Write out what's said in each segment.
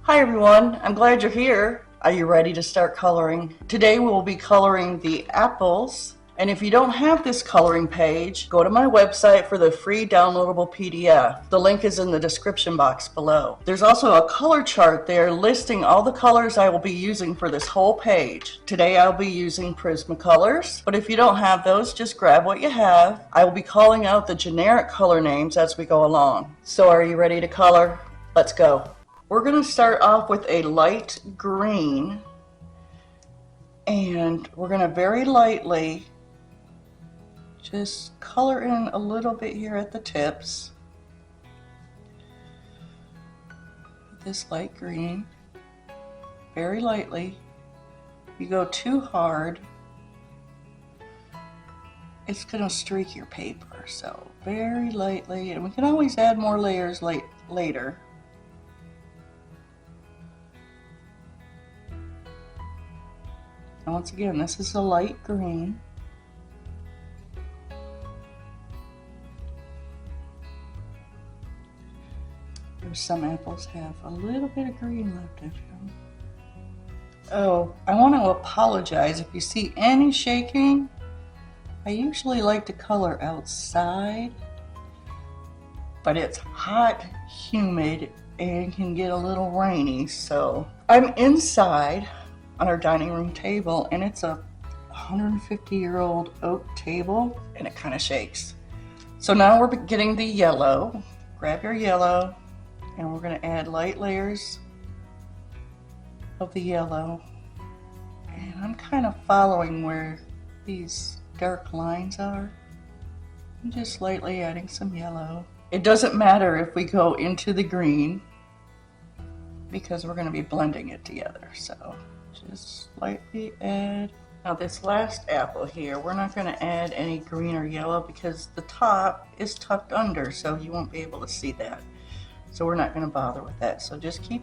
Hi everyone, I'm glad you're here. Are you ready to start coloring? Today we'll be coloring the apples. And if you don't have this coloring page, go to my website for the free downloadable PDF. The link is in the description box below. There's also a color chart there listing all the colors I will be using for this whole page. Today I'll be using Prismacolors, but if you don't have those, just grab what you have. I will be calling out the generic color names as we go along. So are you ready to color? Let's go. We're going to start off with a light green, and we're going to very lightly just color in a little bit here at the tips with this light green, very lightly. If you go too hard, it's going to streak your paper, so very lightly, and we can always add more layers later. And once again, this is a light green. There's some apples have a little bit of green left in them. Oh, I want to apologize if you see any shaking. I usually like to color outside, but it's hot, humid, and can get a little rainy, so I'm inside on our dining room table, and it's a 150-year-old oak table, and it kind of shakes. So now we're getting the yellow. Grab your yellow, and we're going to add light layers of the yellow. And I'm kind of following where these dark lines are. I'm just lightly adding some yellow. It doesn't matter if we go into the green because we're going to be blending it together. So just lightly add. Now this last apple here, we're not going to add any green or yellow because the top is tucked under, so you won't be able to see that. So we're not going to bother with that. So just keep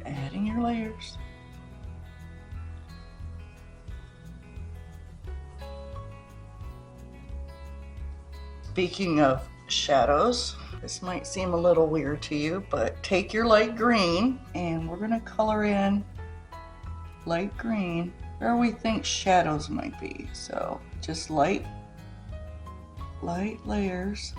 adding your layers. Speaking of shadows, this might seem a little weird to you, but take your light green and we're going to color in light green where we think shadows might be. So just light layers.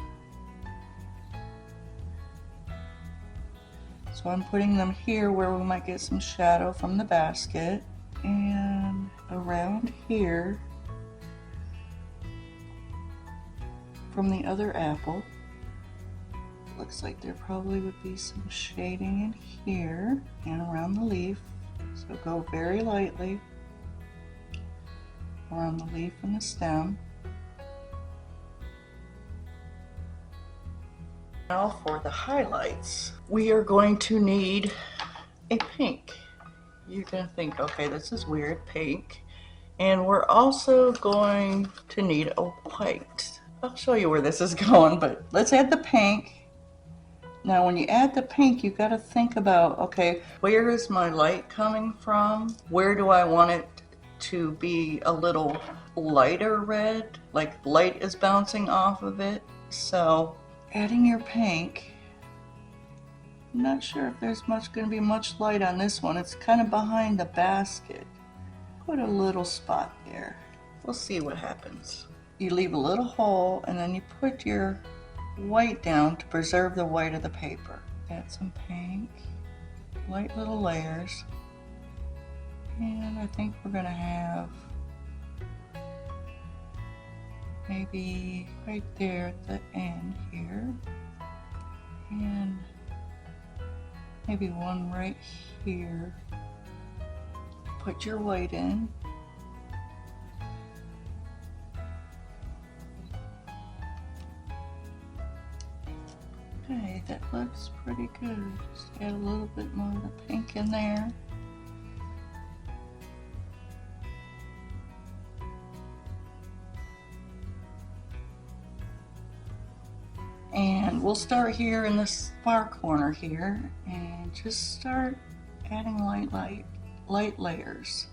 So I'm putting them here where we might get some shadow from the basket, and around here from the other apple. Looks like there probably would be some shading in here and around the leaf. So go very lightly around the leaf and the stem. Now for the highlights, we are going to need a pink. You're going to think, okay, this is weird, pink. And we're also going to need a white. I'll show you where this is going, but let's add the pink. Now when you add the pink, you've got to think about, okay, where is my light coming from? Where do I want it to be a little lighter red, like light is bouncing off of it? So adding your pink, I'm not sure if there's going to be much light on this one. It's kind of behind the basket. Put a little spot there. We'll see what happens. You leave a little hole and then you put your white down to preserve the white of the paper. Add some pink, light little layers, and I think we're going to have maybe right there at the end here, and maybe one right here. Put your white in. Okay, that looks pretty good. Just add a little bit more of the pink in there. And we'll start here in this far corner here and just start adding light layers.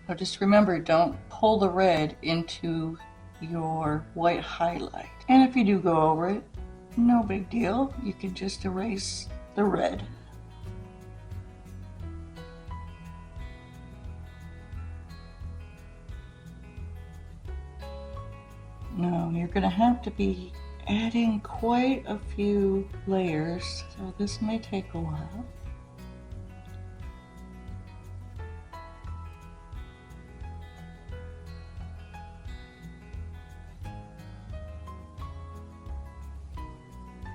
Now just remember, don't pull the red into your white highlight. And if you do go over it, no big deal. You can just erase the red. Now you're going to have to be adding quite a few layers, so this may take a while.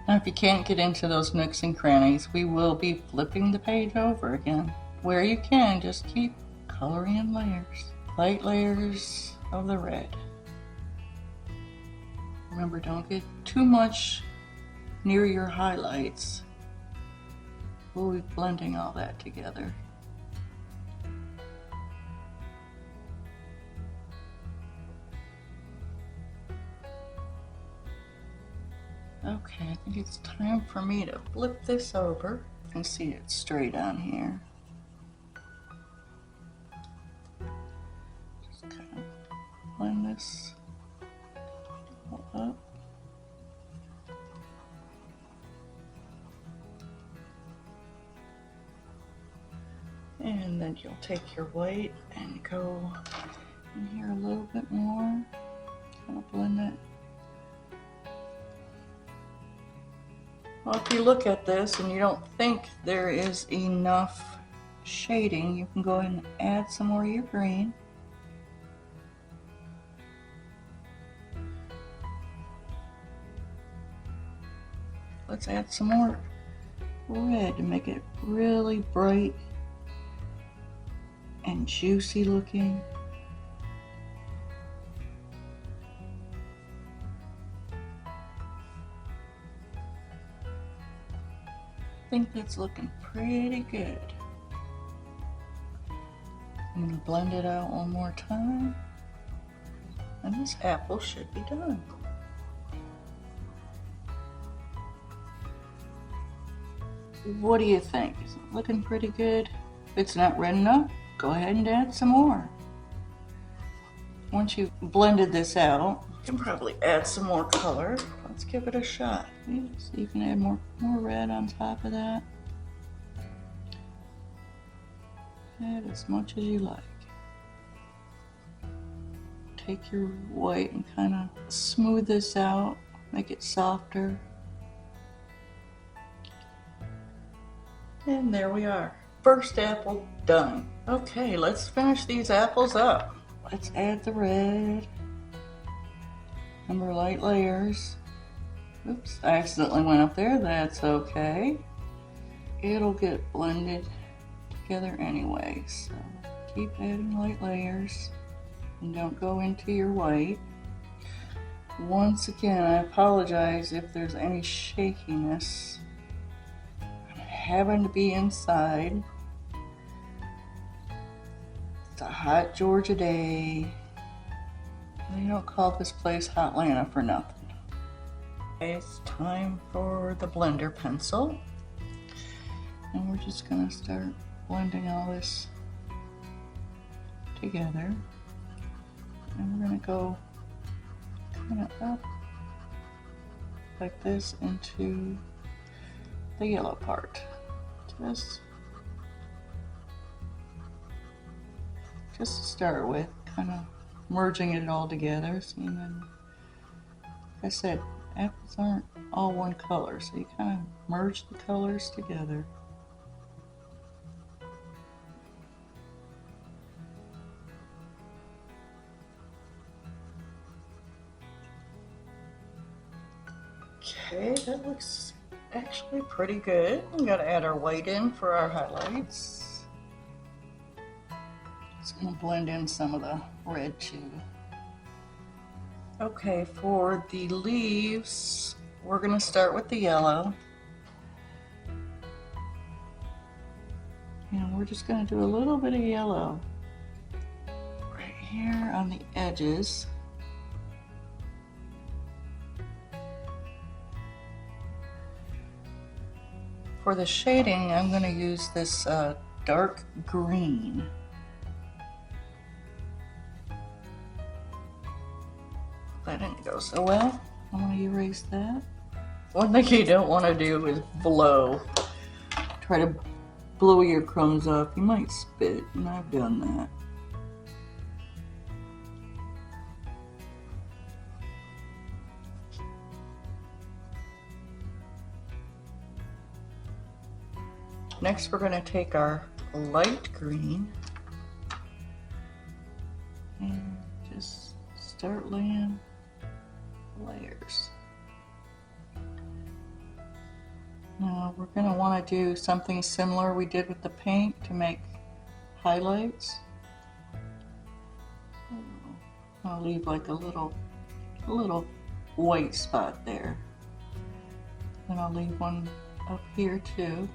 Now if you can't get into those nooks and crannies, we will be flipping the page over again. Where you can, just keep coloring in layers. Light layers of the red. Remember, don't get too much near your highlights. We'll be blending all that together. Okay, I think it's time for me to flip this over. You can see it straight on here. Just kind of blend this all up. And then you'll take your white and go in here a little bit more. Kind of blend it. Well, if you look at this and you don't think there is enough shading, you can go ahead and add some more of your green. Let's add some more red to make it really bright and juicy looking. I think that's looking pretty good. I'm going to blend it out one more time, and this apple should be done. What do you think? Is it looking pretty good? If it's not red enough, go ahead and add some more. Once you've blended this out, you can probably add some more color. Let's give it a shot. So you can add more red on top of that. Add as much as you like. Take your white and kind of smooth this out, make it softer. And there we are. First apple done. Okay, let's finish these apples up. Let's add the red. Remember, light layers. Oops, I accidentally went up there. That's okay. It'll get blended together anyway, so keep adding light layers and don't go into your white. Once again, I apologize if there's any shakiness. I'm having to be inside. It's a hot Georgia day. They don't call this place Hotlanta for nothing. Okay, it's time for the blender pencil. And we're just gonna start blending all this together. And we're gonna go kind of up like this into the yellow part. Just to start with, kind of merging it all together. See, and then, like I said, apples aren't all one color, so you kind of merge the colors together. Okay, that looks actually pretty good. We gotta add our white in for our highlights. It's gonna blend in some of the red too. Okay, for the leaves, we're gonna start with the yellow. And we're just gonna do a little bit of yellow right here on the edges. For the shading, I'm going to use this dark green. that didn't go so well. I'm going to erase that. One thing you don't want to do is blow. Try to blow your crumbs off. You might spit, and I've done that. Next, we're going to take our light green and just start laying layers. Now, we're going to want to do something similar we did with the pink to make highlights. I'll leave like a little white spot there. And I'll leave one up here too.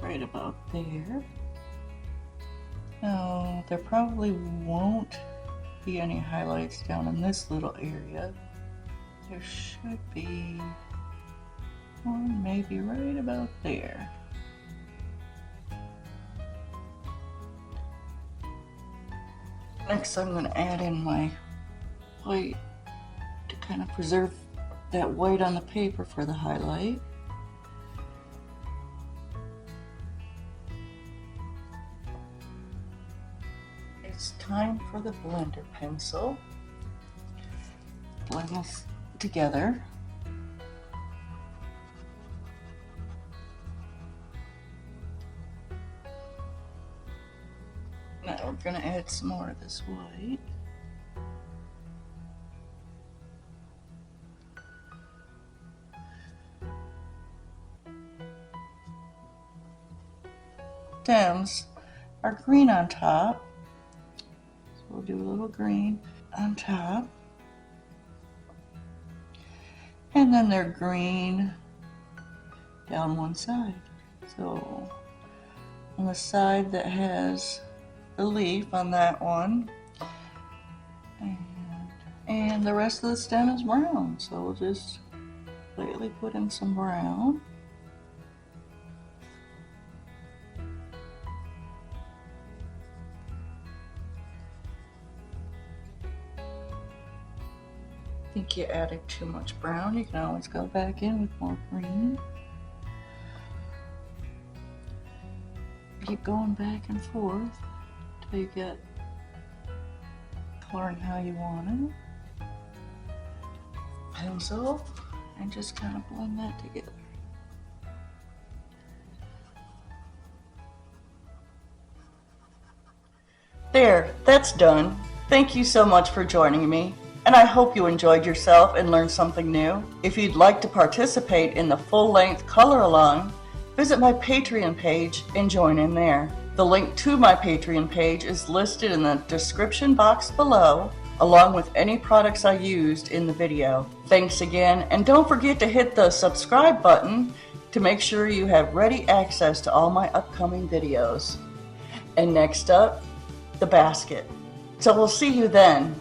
Right about there. Now, there probably won't be any highlights down in this little area. There should be one maybe right about there. Next, I'm going to add in my white to kind of preserve that white on the paper for the highlight. It's time for the blender pencil. Blend this together. Now we're going to add some more of this white. Stems are green on top. We'll do a little green on top. And then they're green down one side. So on the side that has the leaf on that one, and the rest of the stem is brown. So we'll just lightly put in some brown. Think you added too much brown, you can always go back in with more green. Keep going back and forth until you get coloring how you want it. Pencil, and just kind of blend that together. There, that's done. Thank you so much for joining me. And I hope you enjoyed yourself and learned something new. If you'd like to participate in the full-length color along, visit my Patreon page and join in there. The link to my Patreon page is listed in the description box below, along with any products I used in the video. Thanks again, and don't forget to hit the subscribe button to make sure you have ready access to all my upcoming videos. And next up, the basket. So we'll see you then.